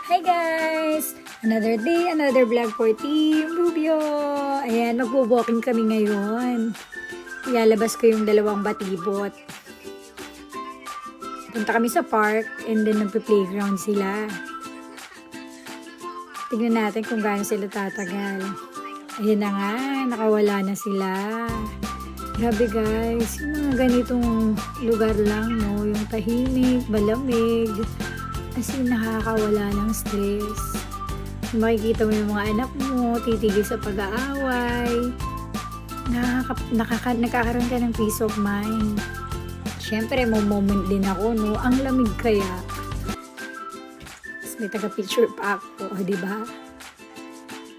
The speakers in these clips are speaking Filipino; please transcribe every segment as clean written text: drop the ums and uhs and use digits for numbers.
Hi guys! Another day, another vlog for Team Rubio. Ayan, magbo-walking kami ngayon. Ilalabas ko yung dalawang batibot. Punta kami sa park and then nagpe-playground sila. Tignan natin kung gaano sila tatagal. Ayan na nga, nakawala na sila. Grabe guys, yung mga ganitong lugar lang, no? Yung tahimik, malamig. As in, nakakawala ng stress. Makikita mo yung mga anak mo, titigil sa pag-aaway. Nagkakaroon ka ng peace of mind. Siyempre, may moment din ako, no? Ang lamig kaya. Tapos may taga-picture pa ako, di ba?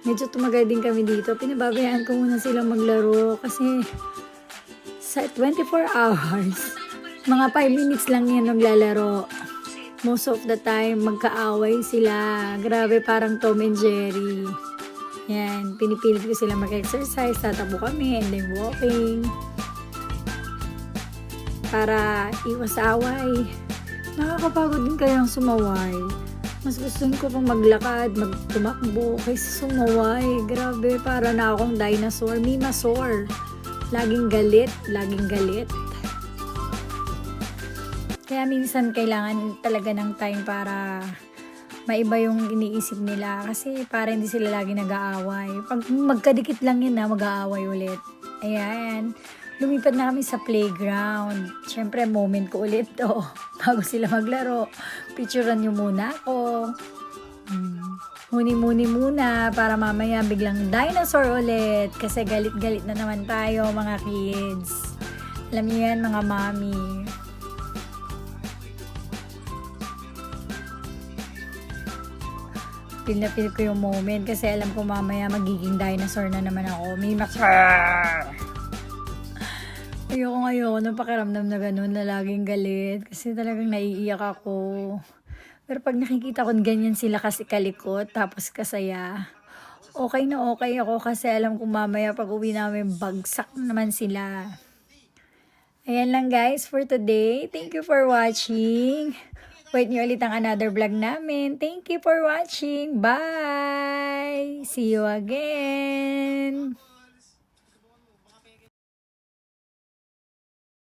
Medyo tumagal din kami dito. Pinababayaan ko muna silang maglaro kasi sa 24 hours, mga 5 minutes lang yan naglalaro. Most of the time, magkaaway sila. Grabe, parang Tom and Jerry. Yan, pinipilit ko sila mag-exercise. Tatabo kami and then walking. Para iwas away. Nakakapagod din kayang sumaway. Mas gusto ko pang maglakad, magtumakbo, kaysa sumaway. Grabe, para na akong dinosaur. Mimasaur. Laging galit, laging galit. Kaya minsan kailangan talaga ng time para maiba yung iniisip nila. Kasi para hindi sila lagi nag-aaway. Pag magkadikit lang yun na, mag-aaway ulit. Ayan. Lumipat na kami sa playground. Siyempre, moment ko ulit to. Bago sila maglaro. Picturean nyo muna ako. Muni-muni muna para mamaya biglang dinosaur ulit. Kasi galit-galit na naman tayo mga kids. Alam niyo yan mga mommy. Feel na feel ko yung moment kasi alam ko mamaya magiging dinosaur na naman ako. May ayoko ng pakiramdam na gano'n na laging galit kasi talagang naiiyak ako. Pero pag nakikita ko ganyan sila kasi kalikot tapos kasaya, okay na okay ako kasi alam ko mamaya pag uwi namin bagsak naman sila. Ayan lang guys for today. Thank you for watching. Wait nyo ulit ang another vlog namin. Thank you for watching. Bye! See you again!